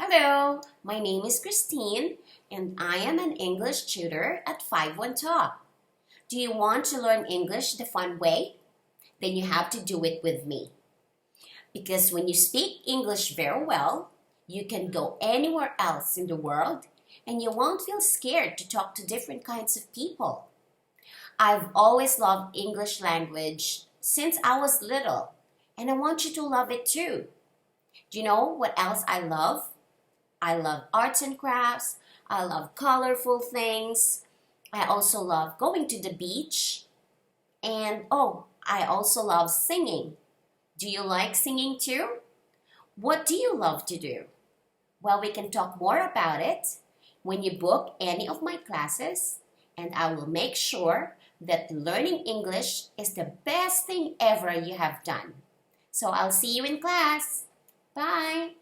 Hello, my name is Christine and I am an English tutor at 51 Talk. Do you want to learn English the fun way? Then you have to do it with me. Because when you speak English very well, you can go anywhere else in the world and you won't feel scared to talk to different kinds of people. I've always loved English language since I was little and I want you to love it too. Do you know what else I love? I love arts and crafts. I love colorful things. I also love going to the beach. And I also love singing. Do you like singing too? What do you love to do? Well, we can talk more about it when you book any of my classes, and I will make sure that learning English is the best thing ever you have done. So I'll see you in class. Bye!